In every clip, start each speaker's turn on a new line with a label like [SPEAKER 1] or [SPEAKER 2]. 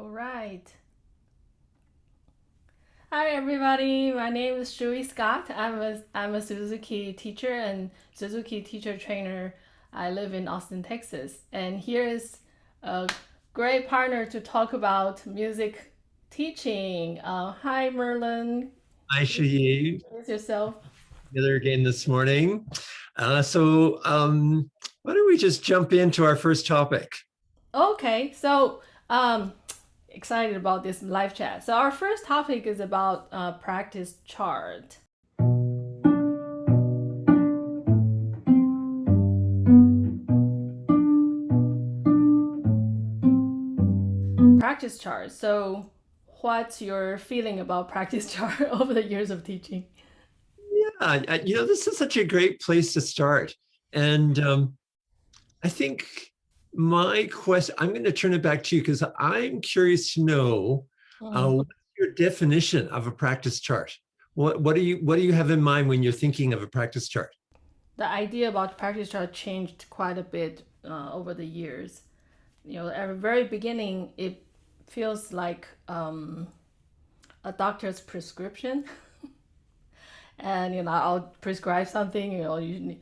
[SPEAKER 1] All right. Hi, everybody. My name is Shu-Yi Scott. I'm a Suzuki teacher and Suzuki teacher trainer. I live in Austin, Texas. And here is a great partner to talk about music teaching. Hi, Merlin.
[SPEAKER 2] Hi, Shu-Yi.
[SPEAKER 1] Introduce yourself.
[SPEAKER 2] Together again this morning. So why don't we just jump into our first topic?
[SPEAKER 1] Okay, so excited about this live chat. So our first topic is about practice chart. Practice chart. So, what's your feeling about practice chart over the years of teaching?
[SPEAKER 2] This is such a great place to start. And I think my question, I'm going to turn it back to you because I'm curious to know
[SPEAKER 1] Mm.
[SPEAKER 2] what's your definition of a practice chart? What do you have in mind when you're thinking of a practice chart?
[SPEAKER 1] The idea about practice chart changed quite a bit over the years. At the very beginning, it feels like a doctor's prescription, and I'll prescribe something.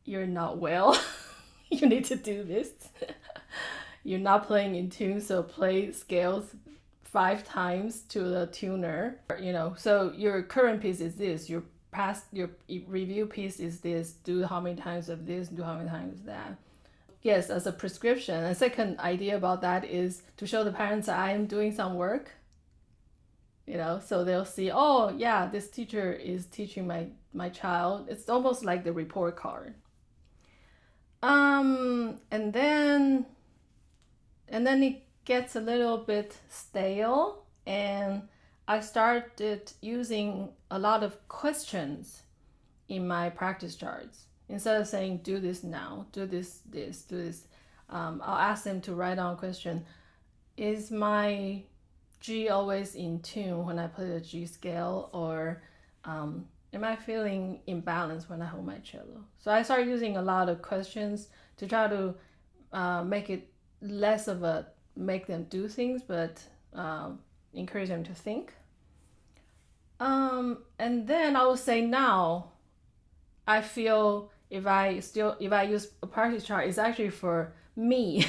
[SPEAKER 1] You're not well. You need to do this. You're not playing in tune, so play scales 5 times to the tuner. So your current piece is this. Your review piece is this. Do how many times of this. Do how many times of that. Yes, as a prescription. A second idea about that is to show the parents that I am doing some work. So they'll see, oh yeah, this teacher is teaching my child. It's almost like the report card. And then it gets a little bit stale, and I started using a lot of questions in my practice charts. Instead of saying do this now, do this, do this, I'll ask them to write down a question. Is my G always in tune when I play the G scale, or am I feeling imbalanced when I hold my cello? So I started using a lot of questions to try to make it less of a make them do things, but encourage them to think. And then I would say now I feel if I use a practice chart, it's actually for me,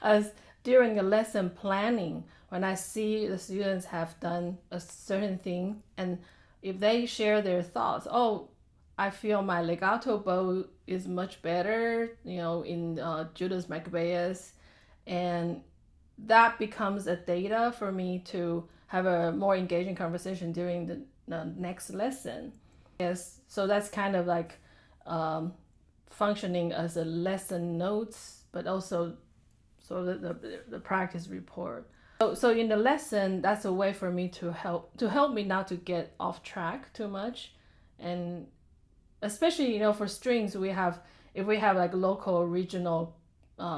[SPEAKER 1] as during a lesson planning when I see the students have done a certain thing, and if they share their thoughts, oh, I feel my legato bow is much better, in Judas Maccabeus, and that becomes a data for me to have a more engaging conversation during the next lesson. Yes, so that's kind of like um, functioning as a lesson notes, but also sort of the practice report. So in the lesson, that's a way for me to help me not to get off track too much, and especially for strings, if we have like local or regional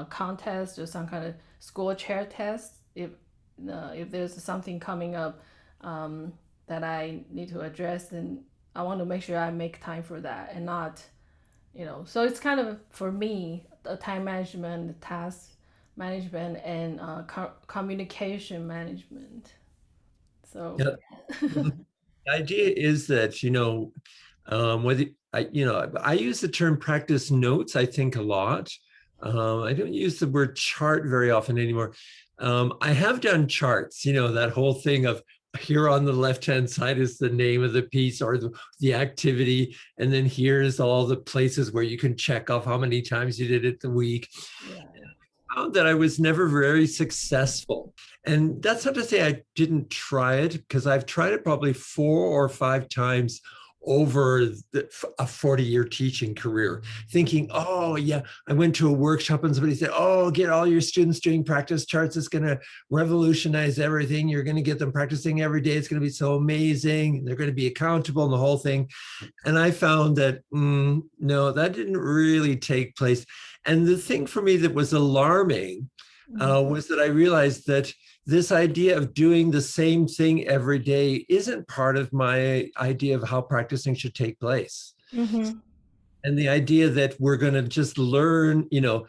[SPEAKER 1] contest or some kind of school chair test, if there's something coming up that I need to address, then I want to make sure I make time for that, and not, so it's kind of for me the time management, the task management, and communication management. So
[SPEAKER 2] Yeah. The idea is that, whether I use the term practice notes, I think a lot. I don't use the word chart very often anymore. I have done charts, that whole thing of here on the left-hand side is the name of the piece or the activity. And then here's all the places where you can check off how many times you did it the week.
[SPEAKER 1] yeah.
[SPEAKER 2] Found that I was never very successful. And that's not to say I didn't try it, because I've tried it probably 4 or 5 times over a 40-year teaching career, thinking, oh, yeah, I went to a workshop and somebody said, oh, get all your students doing practice charts. It's going to revolutionize everything. You're going to get them practicing every day. It's going to be so amazing. They're going to be accountable and the whole thing. And I found that, no, that didn't really take place. And the thing for me that was alarming
[SPEAKER 1] Mm-hmm.
[SPEAKER 2] was that I realized that this idea of doing the same thing every day isn't part of my idea of how practicing should take place.
[SPEAKER 1] Mm-hmm.
[SPEAKER 2] And the idea that we're going to just learn,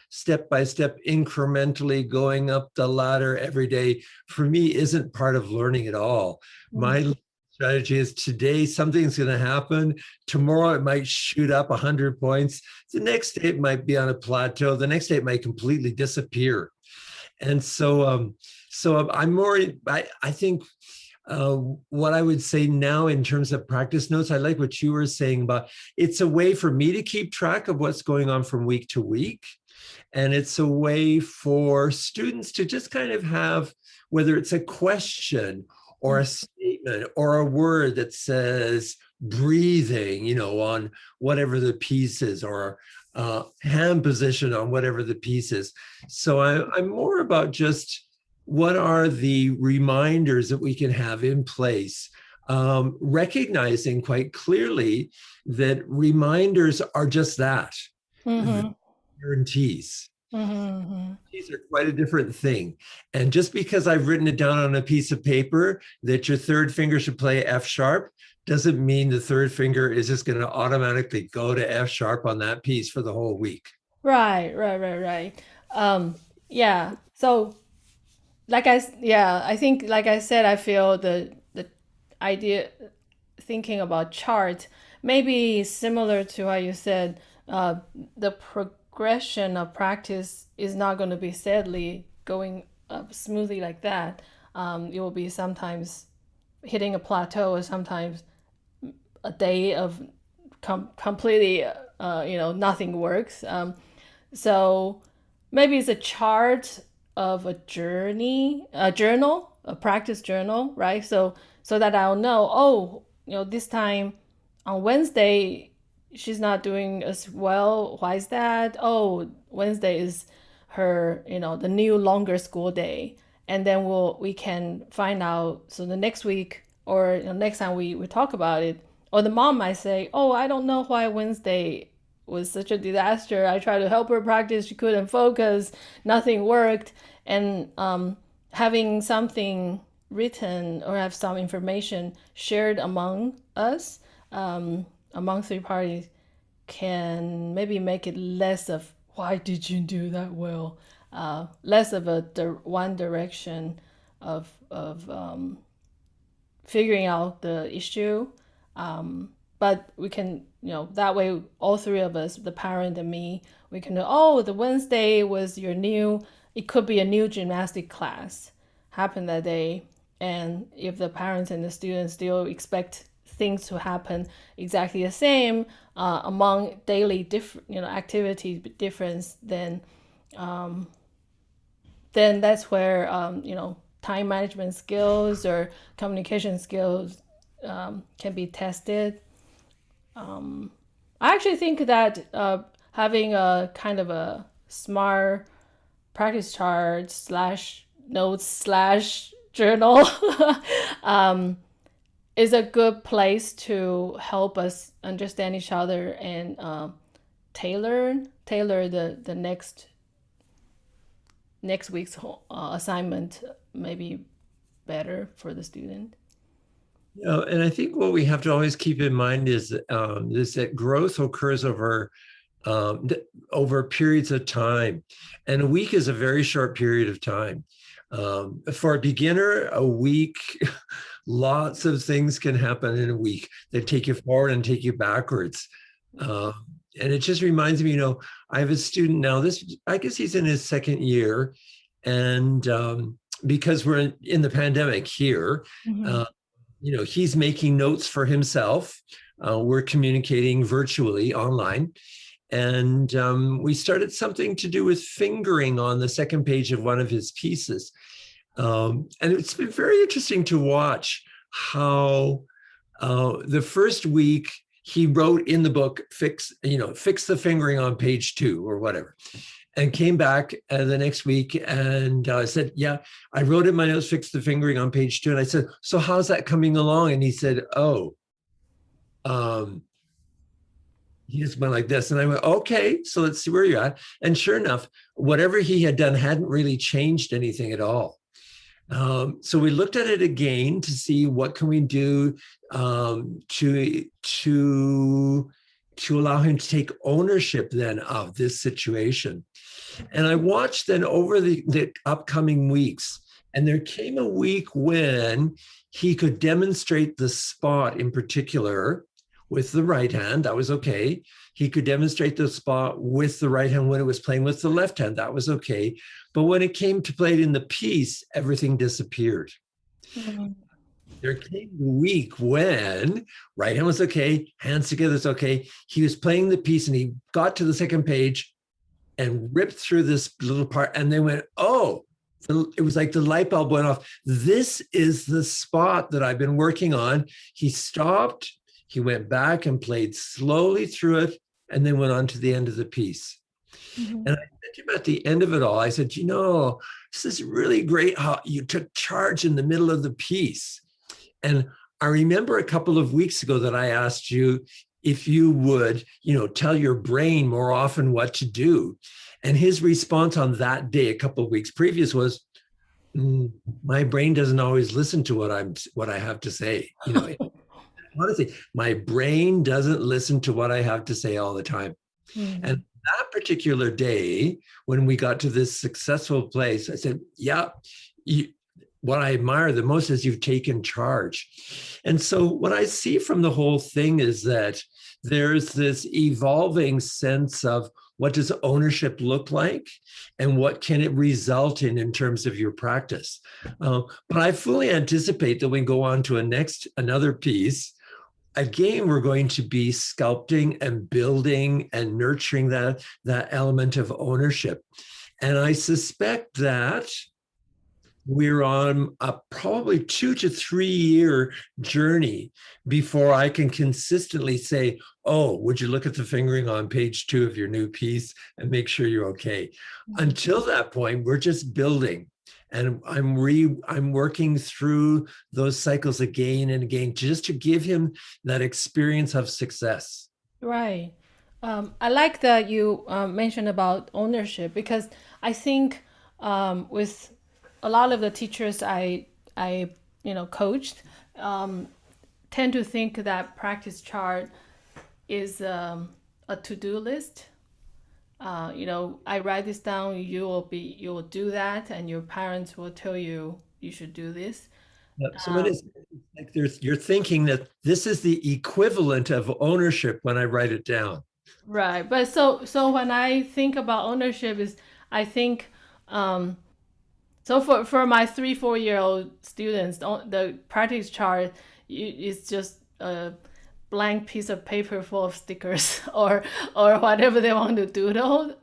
[SPEAKER 2] step by step, incrementally going up the ladder every day, for me, isn't part of learning at all.
[SPEAKER 1] Mm.
[SPEAKER 2] My strategy is today something's going to happen. Tomorrow it might shoot up 100 points. The next day it might be on a plateau. The next day it might completely disappear. And so I'm more, I think uh, what I would say now in terms of practice notes, I like what you were saying about it's a way for me to keep track of what's going on from week to week. And it's a way for students to just kind of have, whether it's a question or a statement or a word that says breathing, on whatever the piece is, or hand position on whatever the piece is. So I'm more about just what are the reminders that we can have in place, recognizing quite clearly that reminders are just that,
[SPEAKER 1] Mm-hmm.
[SPEAKER 2] guarantees.
[SPEAKER 1] Mm-hmm.
[SPEAKER 2] These are quite a different thing. And just because I've written it down on a piece of paper that your third finger should play F sharp doesn't mean the third finger is just going to automatically go to F sharp on that piece for the whole week.
[SPEAKER 1] Right, right, right, right. Um, yeah. So, yeah, I think, like I said, I feel the idea thinking about chart maybe similar to how you said the progression of practice is not going to be steadily going up smoothly like that. It will be sometimes hitting a plateau, or sometimes a day of completely, nothing works. So maybe it's a chart of a journey, a journal, a practice journal, right? So that I'll know, oh, this time on Wednesday she's not doing as well. Why is that? Oh, Wednesday is her, the new longer school day. And then we can find out. So the next week, or next time we talk about it, or the mom might say, oh, I don't know why Wednesday was such a disaster. I tried to help her practice, she couldn't focus, nothing worked. And having something written or have some information shared among us, among three parties, can maybe make it less of why did you do that well, less of a one direction of figuring out the issue. But we can, that way, all three of us, the parent and me, we can know, oh, the Wednesday was it could be a new gymnastic class happened that day. And if the parents and the students still expect things to happen exactly the same, among daily different, activity difference, then that's where, time management skills or communication skills can be tested. I actually think that having a kind of a smart practice chart slash notes slash journal um, is a good place to help us understand each other and tailor the next week's assignment maybe better for the student.
[SPEAKER 2] And I think what we have to always keep in mind is that growth occurs over periods of time, and a week is a very short period of time. For a beginner, a week, lots of things can happen in a week that take you forward and take you backwards. And it just reminds me, I have a student now. I guess he's in his second year, and because we're in the pandemic here.
[SPEAKER 1] Mm-hmm.
[SPEAKER 2] He's making notes for himself. We're communicating virtually online. And we started something to do with fingering on the second page of one of his pieces. And it's been very interesting to watch how the first week he wrote in the book, fix the fingering on page 2 or whatever. And came back the next week and said, yeah, I wrote in my notes, fix the fingering on page 2. And I said, so how's that coming along? And he said, oh, he just went like this. And I went, okay, so let's see where you're at. And sure enough, whatever he had done hadn't really changed anything at all. So we looked at it again to see what can we do to to allow him to take ownership then of this situation. And I watched then over the upcoming weeks, and there came a week when he could demonstrate the spot in particular with the right hand. That was okay. He could demonstrate the spot with the right hand when it was playing with the left hand. That was okay. But when it came to play it in the piece, everything disappeared.
[SPEAKER 1] Mhm.
[SPEAKER 2] There came a week when right hand was okay, hands together is okay. He was playing the piece and he got to the second page and ripped through this little part and then went, oh, it was like the light bulb went off. This is the spot that I've been working on. He stopped, he went back and played slowly through it, and then went on to the end of the piece.
[SPEAKER 1] Mhm.
[SPEAKER 2] And I said to him at the end of it all, I said, this is really great how you took charge in the middle of the piece. And I remember a couple of weeks ago that I asked you if you would, tell your brain more often what to do. And his response on that day, a couple of weeks previous, was, my brain doesn't always listen to what I have to say. Honestly, my brain doesn't listen to what I have to say all the time. And
[SPEAKER 1] Mhm.
[SPEAKER 2] that particular day, when we got to this successful place, I said, yeah, what I admire the most is you've taken charge. And so what I see from the whole thing is that there's this evolving sense of what does ownership look like and what can it result in terms of your practice. But I fully anticipate that when we go on to another piece, again, we're going to be sculpting and building and nurturing that element of ownership. And I suspect that we're on a probably 2 to 3 year journey before I can consistently say, oh, would you look at the fingering on page 2 of your new piece and make sure you're okay.
[SPEAKER 1] Mhm.
[SPEAKER 2] Until that point, we're just building. And I'm working through those cycles again and again just to give him that experience of success.
[SPEAKER 1] Right. I like that you mentioned about ownership because I think with a lot of the teachers I coached tend to think that practice chart is a to-do list. I write this down. You will do that, and your parents will tell you you should do this.
[SPEAKER 2] So when it's like you're thinking that this is the equivalent of ownership when I write it down.
[SPEAKER 1] Right. But so when I think about ownership is I think um so for my 3 4 year old students the practice chart is just a blank piece of paper full of stickers or whatever they want to doodle.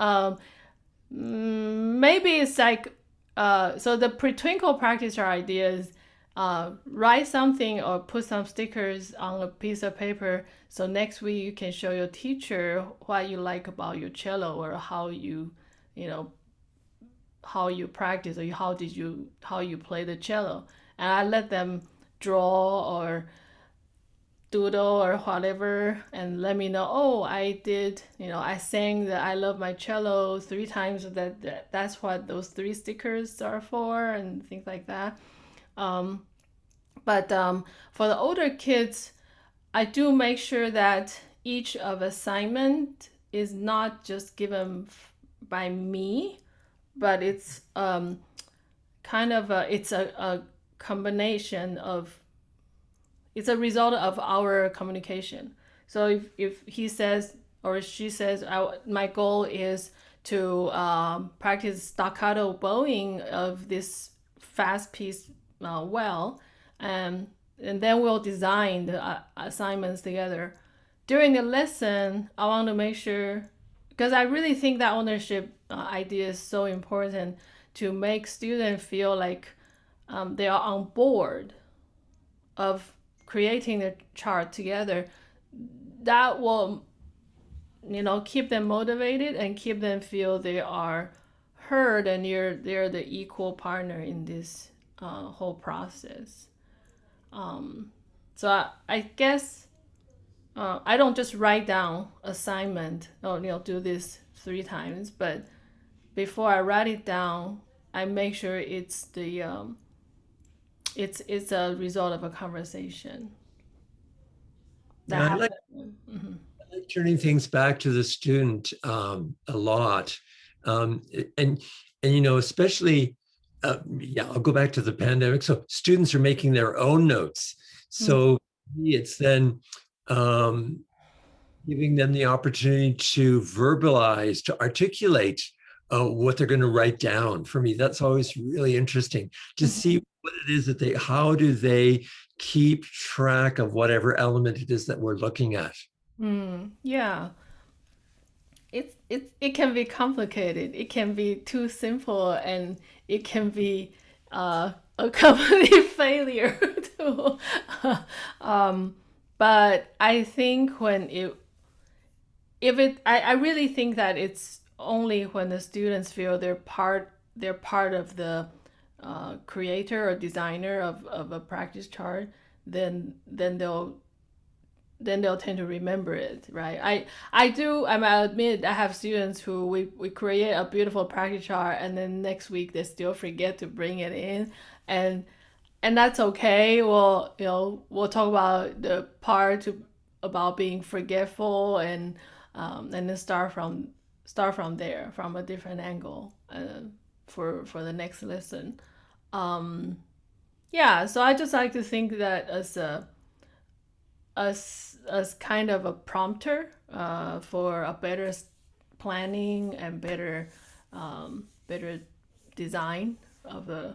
[SPEAKER 1] Maybe it's like so the pre-twinkle practice chart idea is write something or put some stickers on a piece of paper so next week you can show your teacher what you like about your cello or you know how you practice or how you play the cello, and I let them draw or doodle or whatever and let me know, oh, I did, I sang that I love my cello 3 times, that's what those 3 stickers are for and things like that. But for the older kids, I do make sure that each of assignment is not just given by me, but it's kind of a combination of it's a result of our communication. So if he says or she says, my goal is to practice staccato bowing of this fast piece well, and then we'll design the assignments together. During the lesson, I want to make sure, because I really think that ownership idea is so important to make students feel like they are on board of creating the chart together. That will keep them motivated and keep them feel they are heard and they're the equal partner in this whole process. So I guess I don't just write down assignment or do this 3 times, but before I write it down, I make sure it's a result of a conversation that
[SPEAKER 2] Yeah, I like
[SPEAKER 1] happened. Mm-hmm.
[SPEAKER 2] like turning things back to the student a lot. Um, and, especially, yeah, I'll go back to the pandemic. So students are making their own notes.
[SPEAKER 1] Mm.
[SPEAKER 2] So it's then um, giving them the opportunity to verbalize, to articulate what they're going to write down. For me, that's always really interesting to see what it is that how do they keep track of whatever element it is that we're looking at.
[SPEAKER 1] Yeah, it can be complicated. It can be too simple, and it can be a complete failure too. um, but I think when it if it I really think that it's only when the students feel they're part of the creator or designer of a practice chart, then they'll tend to remember it, right? I admit I have students who we create a beautiful practice chart, and then next week they still forget to bring it in, and and that's okay. We'll talk about the about being forgetful, and then start from there, from a different angle, for the next lesson. Um, yeah, so I just like to think that as kind of a prompter for a better planning and better design of the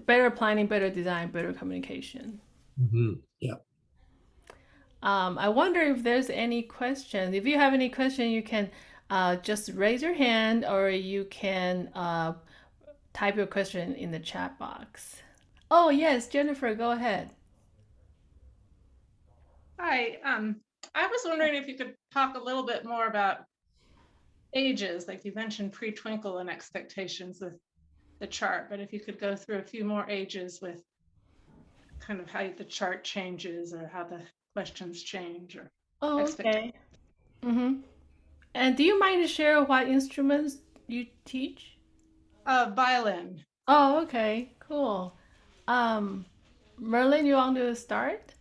[SPEAKER 1] better planning, better design, better communication.
[SPEAKER 2] Yeah.
[SPEAKER 1] I wonder if there's any questions. If you have any question, you can just raise your hand, or you can type your question in the chat box. Oh yes, Jennifer, go ahead.
[SPEAKER 3] Hi, I was wondering if you could talk a little bit more about ages, like you mentioned pre-twinkle and expectations with the chart, but if you could go through a few more ages with kind of how the chart changes or how the questions change or
[SPEAKER 1] Oh,
[SPEAKER 3] expectations.
[SPEAKER 1] okay. Mm-hmm. And do you mind to share what instruments you teach?
[SPEAKER 3] Violin.
[SPEAKER 1] Oh, okay, cool. Um, Merlin, you want to start?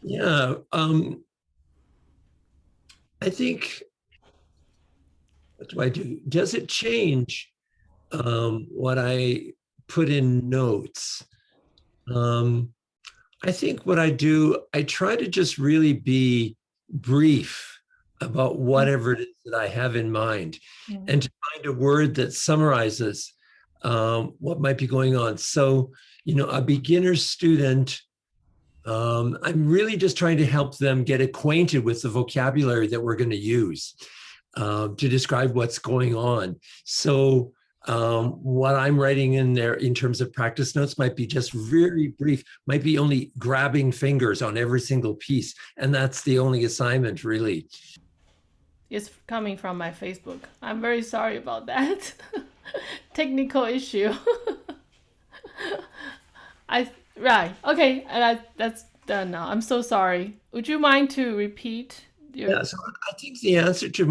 [SPEAKER 2] Yeah. I think, what do I do? Does it change what I put in notes? Um, I think what I do, I try to just really be brief about whatever it is that I have in mind,
[SPEAKER 1] Mm-hmm.
[SPEAKER 2] and to find a word that summarizes what might be going on. So, a beginner student, I'm really just trying to help them get acquainted with the vocabulary that we're going to use to describe what's going on. So, what I'm writing in there in terms of practice notes might be just very brief, might be only grabbing fingers on every single piece. And that's the only assignment, really.
[SPEAKER 1] It's coming from my Facebook. I'm very sorry about that. Technical issue. I Right. Okay, that's done now. I'm so sorry. Would you mind to repeat your?
[SPEAKER 2] Yeah, so I think the answer to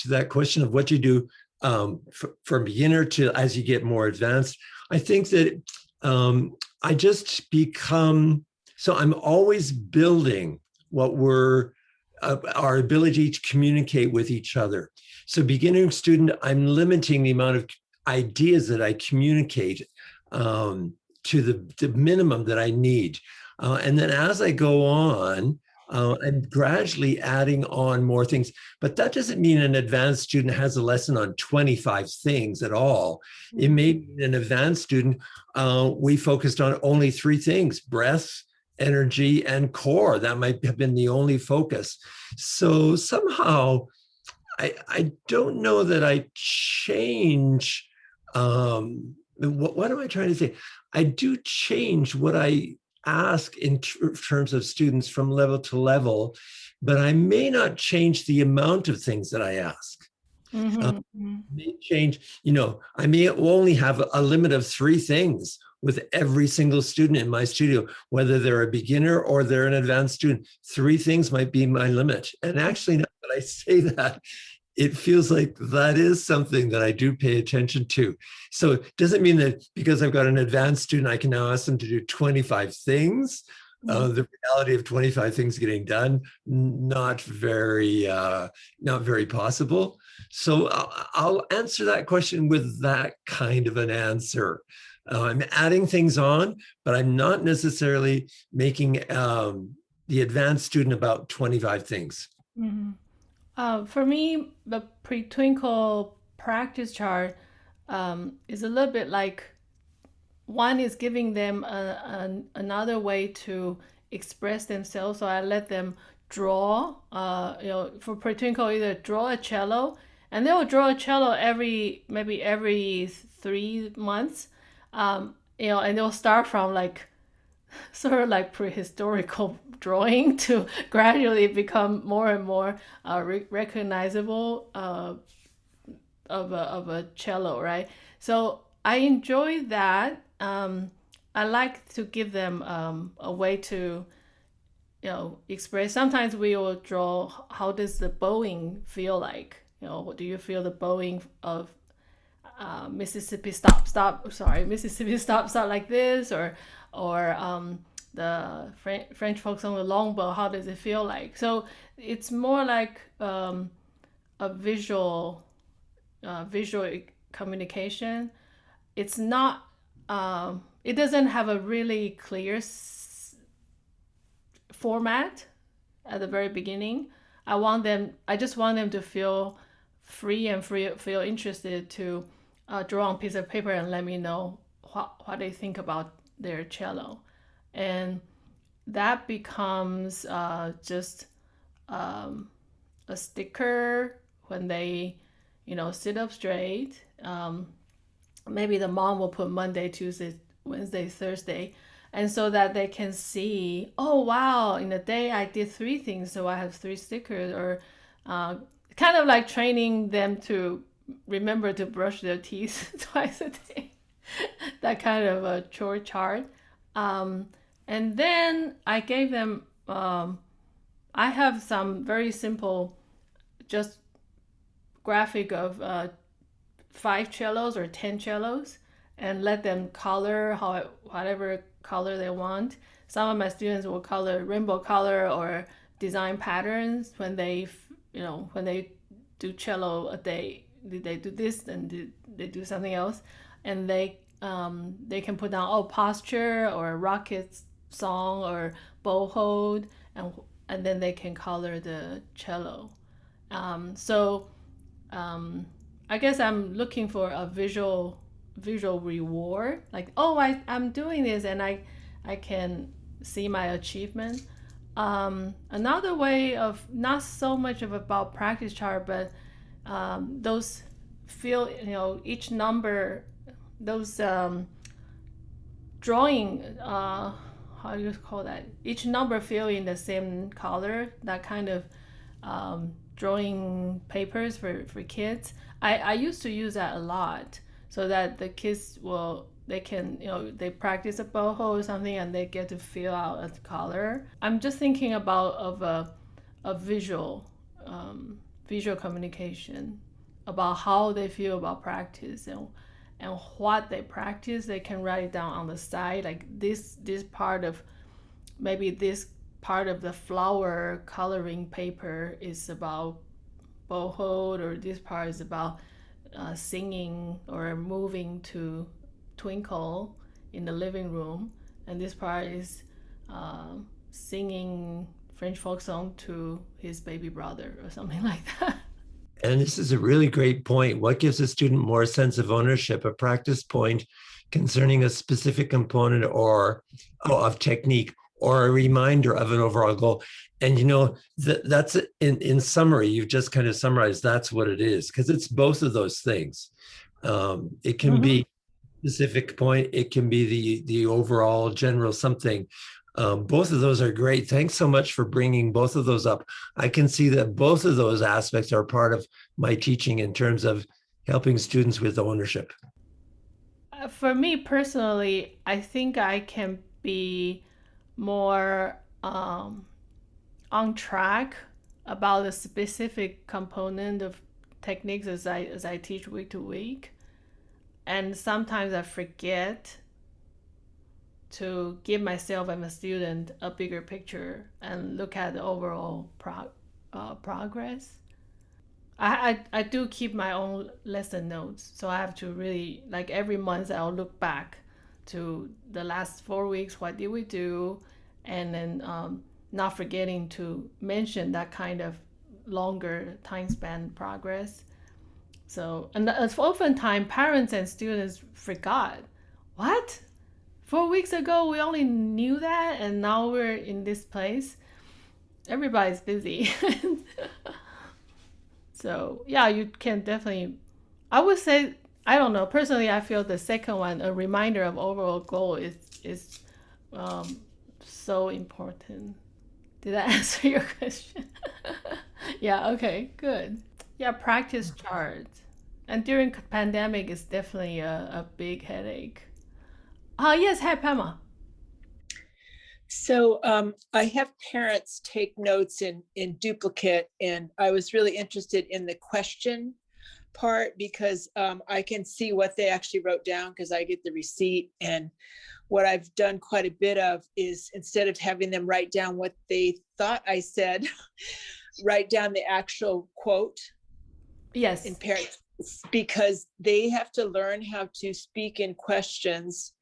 [SPEAKER 2] that question of what you do from beginner to as you get more advanced, I think that I just become, so I'm always building what we're our ability to communicate with each other. So beginning student, I'm limiting the amount of ideas that I communicate to the minimum that I need. And then as I go on, I'm gradually adding on more things. But that doesn't mean an advanced student has a lesson on 25 things at all. It may mean an advanced student, we focused on only 3 things: breath, energy, and core. That might have been the only focus. So somehow, I don't know that I change. What am I trying to say? I do change what I ask in terms of students from level to level, but I may not change the amount of things that I ask.
[SPEAKER 1] Mm-hmm.
[SPEAKER 2] May change, I may only have a limit of 3 things with every single student in my studio, whether they're a beginner or they're an advanced student. 3 things might be my limit. And actually, now that I say that, it feels like that is something that I do pay attention to. So it doesn't mean that because I've got an advanced student, I can now ask them to do 25 things.
[SPEAKER 1] Mm.
[SPEAKER 2] The reality of 25 things getting done, not very possible. So I'll answer that question with that kind of an answer. I'm adding things on, but I'm not necessarily making the advanced student about 25 things.
[SPEAKER 1] Mhm. For me, the pre-twinkle practice chart is a little bit like one is giving them another way to express themselves. So I let them draw, for pre-twinkle, either draw a cello, and they will draw a cello maybe every 3 months, and they'll start from like sort of like prehistorical drawing to gradually become more and more recognizable of a cello, right? So I enjoy that. I like to give them a way to express. Sometimes we will draw how does the bowing feel like. Do you feel the bowing of Mississippi Mississippi stop like this, or the French folk song the long bow. How does it feel like? So it's more like a visual communication. It's not. It doesn't have a really clear format at the very beginning. I just want them to feel feel interested to draw on a piece of paper and let me know what they think about their cello. And that becomes just um, a sticker when they, sit up straight. Maybe the mom will put Monday, Tuesday, Wednesday, Thursday, and so that they can see, oh wow, in a day I did 3 things, so I have 3 stickers, or kind of like training them to remember to brush their teeth twice a day. That kind of a chore chart. Um, and then I gave them. I have some very simple, just graphic of 5 cellos or 10 cellos, and let them color whatever color they want. Some of my students will color rainbow color or design patterns when they do cello a day. They do this and they do something else, and they can put down posture or rocket song or bow hold, and then they can color the cello. So I guess I'm looking for a visual reward. Like, oh, I'm doing this, and I can see my achievement. Another way of not so much of about practice chart, but those feel, each number, those drawing, how do you call that? Each number feel in the same color. That kind of drawing papers for kids. I used to use that a lot, so that the kids they can, they practice a boho or something, and they get to feel out a color. I'm just thinking about of a visual communication about how they feel about practice, and what they practice. They can write it down on the side, like this part of, maybe this part of the flower coloring paper is about bow hold, or this part is about singing or moving to twinkle in the living room, and this part is singing French folk song to his baby brother or something like that.
[SPEAKER 2] And this is a really great point. What gives a student more sense of ownership? A practice point concerning a specific component or of technique, or a reminder of an overall goal. And that's in summary, you've just kind of summarized that's what it is, because it's both of those things. It can be specific point, it can be the overall general something. Both of those are great. Thanks so much for bringing both of those up. I can see that both of those aspects are part of my teaching in terms of helping students with ownership.
[SPEAKER 1] For me personally, I think I can be more on track about the specific component of techniques as I teach week to week, and sometimes I forget to give myself and a student a bigger picture and look at the overall progress. I do keep my own lesson notes, so I have to really, like, every month I'll look back to the last 4 weeks. What did we do? And then not forgetting to mention that kind of longer time span progress. So, and oftentimes parents and students forgot. What? 4 weeks ago we only knew that, and now we're in this place. Everybody's busy. So yeah, you can definitely. I would say, I don't know. Personally, I feel the second one, a reminder of overall goal, is um, so important. Did that answer your question? Yeah. Okay. Good. Yeah. Practice charts, and during pandemic, it's definitely a big headache. Yes. Hi, Pema.
[SPEAKER 4] So I have parents take notes in duplicate, and I was really interested in the question part because I can see what they actually wrote down because I get the receipt. And what I've done quite a bit of is, instead of having them write down what they thought I said, write down the actual quote
[SPEAKER 1] Yes.
[SPEAKER 4] in parents, because they have to learn how to speak in questions.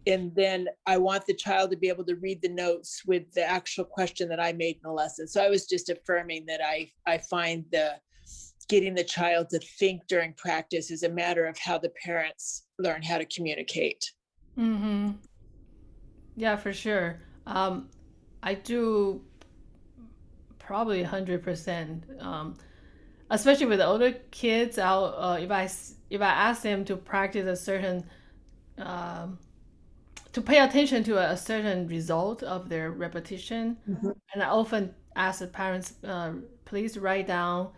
[SPEAKER 4] And then I want the child to be able to read the notes with the actual question that I made in the lesson. So I was just affirming that I find the getting the child to think during practice is a matter of how the parents learn how to communicate.
[SPEAKER 1] Mm-hmm. Yeah, for sure. I do probably 100%. Especially with older kids, I'll if I ask them to practice a certain um, to pay attention to a certain result of their repetition,
[SPEAKER 4] Mhm.
[SPEAKER 1] and I often ask the parents, please write down,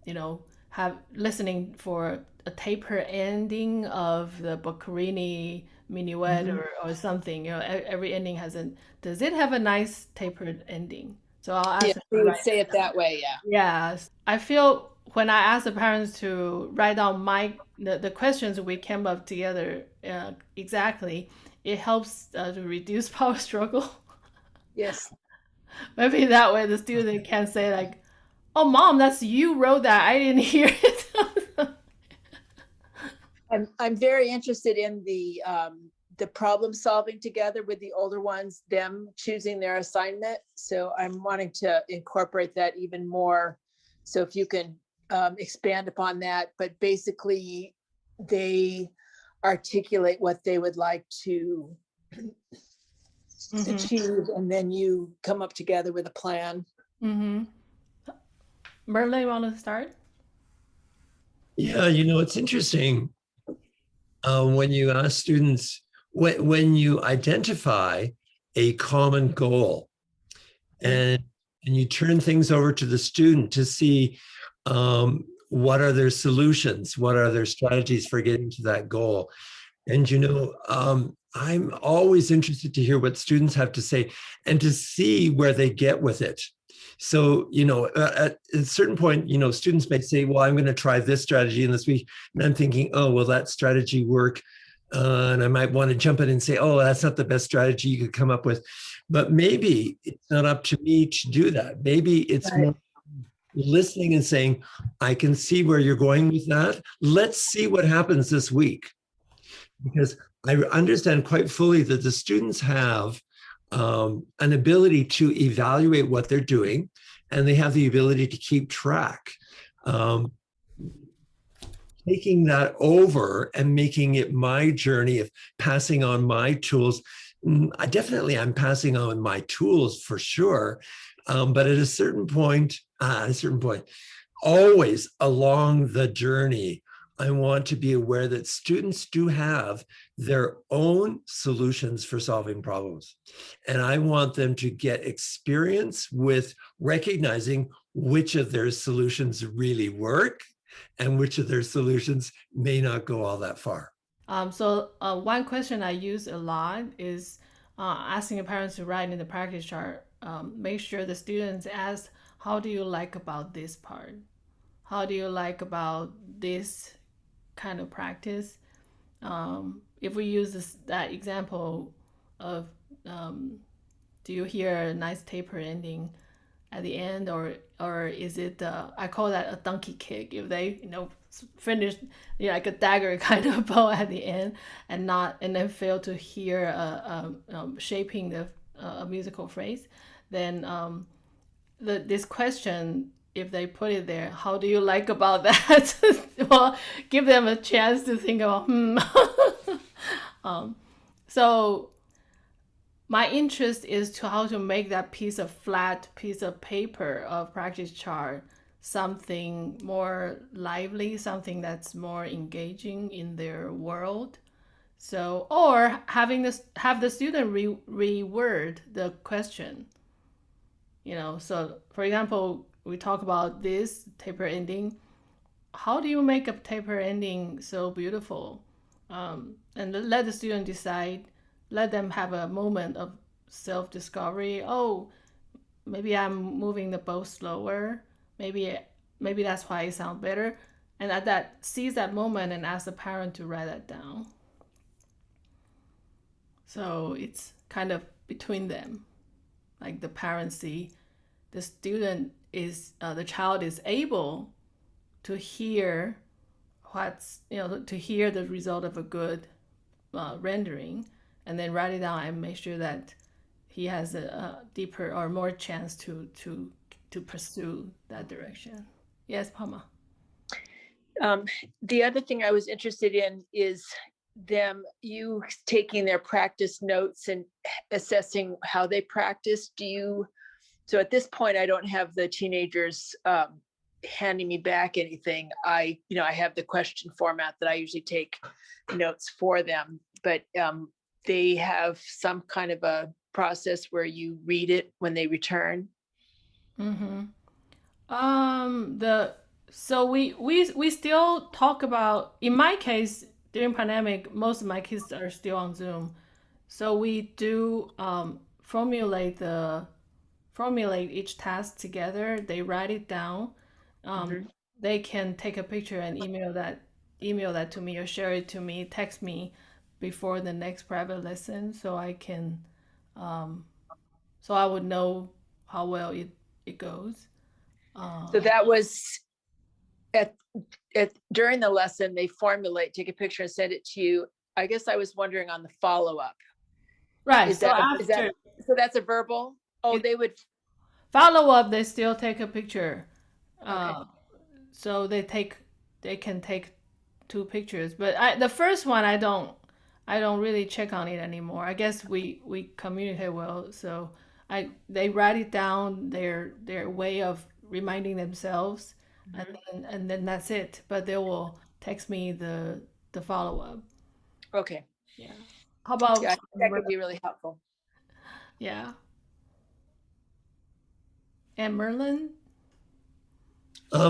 [SPEAKER 1] you know, have listening for a taper ending of the Boccherini minuet,
[SPEAKER 4] Mhm.
[SPEAKER 1] or something. You know, every ending has a. Does it have a nice tapered ending? So I'll
[SPEAKER 4] Yeah,
[SPEAKER 1] ask them
[SPEAKER 4] they
[SPEAKER 1] to
[SPEAKER 4] would
[SPEAKER 1] write.
[SPEAKER 4] say it that way. Yeah.
[SPEAKER 1] Yes, I feel when I ask the parents to write down the questions we came up together exactly, it helps to reduce power struggle.
[SPEAKER 4] Yes.
[SPEAKER 1] Maybe that way the student can say like, "Oh, mom, that's you wrote that. I didn't hear it."
[SPEAKER 4] I'm very interested in the problem solving together with the older ones, them choosing their assignment. So I'm wanting to incorporate that even more. So if you can expand upon that, but basically they articulate what they would like to
[SPEAKER 1] Mm-hmm.
[SPEAKER 4] achieve, and then you come up together with a plan.
[SPEAKER 1] Mm-hmm. Merlin, you want to start?
[SPEAKER 2] Yeah, it's interesting when you ask students, when you identify a common goal, and you turn things over to the student to see what are their solutions, what are their strategies for getting to that goal. And I'm always interested to hear what students have to say and to see where they get with it. So, at a certain point, students may say, well, I'm going to try this strategy in this week. And I'm thinking, oh, will that strategy work? And I might want to jump in and say, oh, that's not the best strategy you could come up with. But maybe it's not up to me to do that. Maybe it's
[SPEAKER 4] Right.
[SPEAKER 2] more listening and saying, I can see where you're going with that. Let's see what happens this week. Because I understand quite fully that the students have an ability to evaluate what they're doing, and they have the ability to keep track. Taking that over and making it my journey of passing on my tools. I'm passing on my tools for sure. But at a certain point, always along the journey, I want to be aware that students do have their own solutions for solving problems. And I want them to get experience with recognizing which of their solutions really work and which of their solutions may not go all that far.
[SPEAKER 1] So one question I use a lot is asking the parents to write in the practice chart. Make sure the students ask, "How do you like about this part? How do you like about this kind of practice?" If we use that example of do you hear a nice taper ending at the end, or is it I call that a donkey kick if they finish like a dagger kind of bow at the end and then fail to hear shaping the a musical phrase, then this question, if they put it there, how do you like about that? Well, give them a chance to think about so my interest is to how to make that flat piece of paper of practice chart something more lively, something that's more engaging in their world. So, or have the student reword the question. So for example, we talk about this taper ending. How do you make a taper ending so beautiful? And let the student decide. Let them have a moment of self-discovery. Oh, maybe I'm moving the bow slower. Maybe that's why it sounds better. And at that, seize that moment and ask the parent to write that down. So it's kind of between them. Like the parents see the student is the child is able to hear to hear the result of a good rendering, and then write it down and make sure that he has a deeper or more chance to pursue that direction. Yes, Pama.
[SPEAKER 4] The other thing I was interested in is you taking their practice notes and assessing how they practice. So at this point, I don't have the teenagers handing me back anything. I have the question format that I usually take notes for them, but they have some kind of a process where you read it when they return.
[SPEAKER 1] Mm-hmm. So we still talk about, in my case, during pandemic, most of my kids are still on Zoom. So we do formulate each task together. They write it down. They can take a picture and email that to me, or share it to me, text me before the next private lesson, so I can so I would know how well it goes.
[SPEAKER 4] So that was at during the lesson, they take a picture and send it to you. I guess I was wondering on the follow-up.
[SPEAKER 1] Right.
[SPEAKER 4] So that's a verbal? Oh, they would
[SPEAKER 1] follow up. They still take a picture.
[SPEAKER 4] Okay.
[SPEAKER 1] So they can take 2 pictures. But the first one, I don't really check on it anymore. I guess we communicate well. So they write it down, their way of reminding themselves, and then that's it. But they will text me the follow up.
[SPEAKER 4] Okay.
[SPEAKER 1] Yeah. How about
[SPEAKER 4] that could be really helpful.
[SPEAKER 1] Yeah. And Merlin?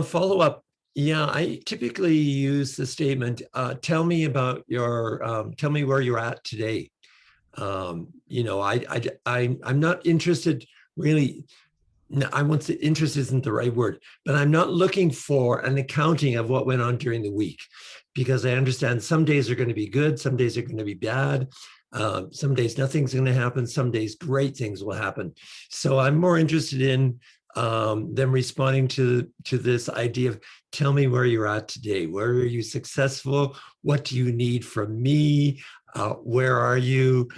[SPEAKER 2] Follow up. Yeah, I typically use the statement, tell me about tell me where you're at today. I'm not interested really. No, I won't say interest isn't the right word, but I'm not looking for an accounting of what went on during the week, because I understand some days are going to be good, some days are going to be bad. Some days nothing's going to happen, some days great things will happen. So I'm more interested in them responding to this idea of, tell me where you're at today. Where are you successful? What do you need from me? Where are you?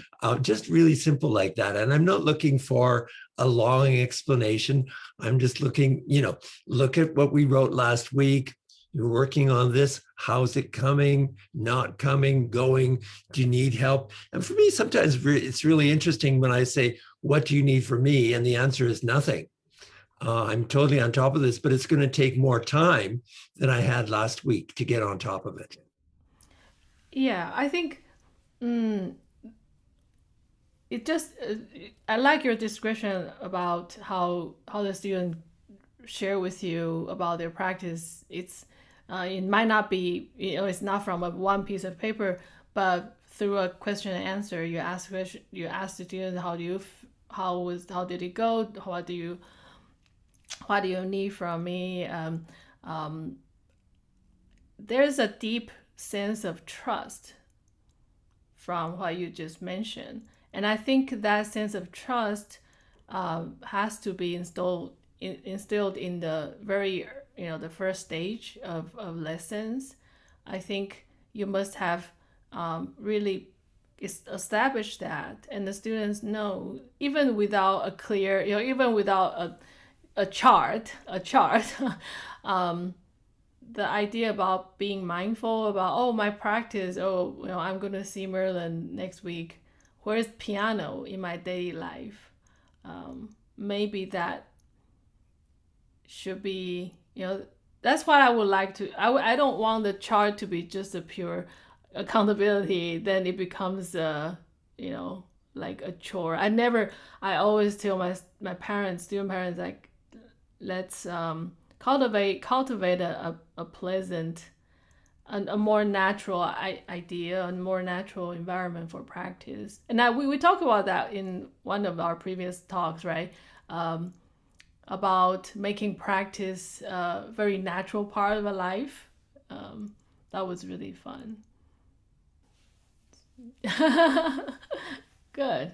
[SPEAKER 2] Just really simple like that. And I'm not looking for a long explanation. I'm just looking, look at what we wrote last week. You're working on this. How's it coming? Not coming? Going? Do you need help? And for me, sometimes it's really interesting when I say, what do you need from me? And the answer is nothing. I'm totally on top of this, but it's going to take more time than I had last week to get on top of it.
[SPEAKER 1] Yeah, I think I like your description about how the student share with you about their practice. It might not be, it's not from one piece of paper, but through a question and answer, you ask the student, how did it go? What do you need from me? There's a deep sense of trust from what you just mentioned. And I think that sense of trust has to be instilled in the very, the first stage of lessons. I think you must have really established that, and the students know, even without a clear, even without a chart, the idea about being mindful about, oh, my practice, oh, I'm going to see Merlin next week. Where's piano in my daily life? Maybe that should be, that's what I would like to. I don't want the chart to be just a pure accountability. Then it becomes like a chore. I always tell my parents, student parents, like, let's cultivate a pleasant, a more natural idea, a more natural environment for practice. And we talked about that in one of our previous talks, right? About making practice a very natural part of a life. That was really fun. Good.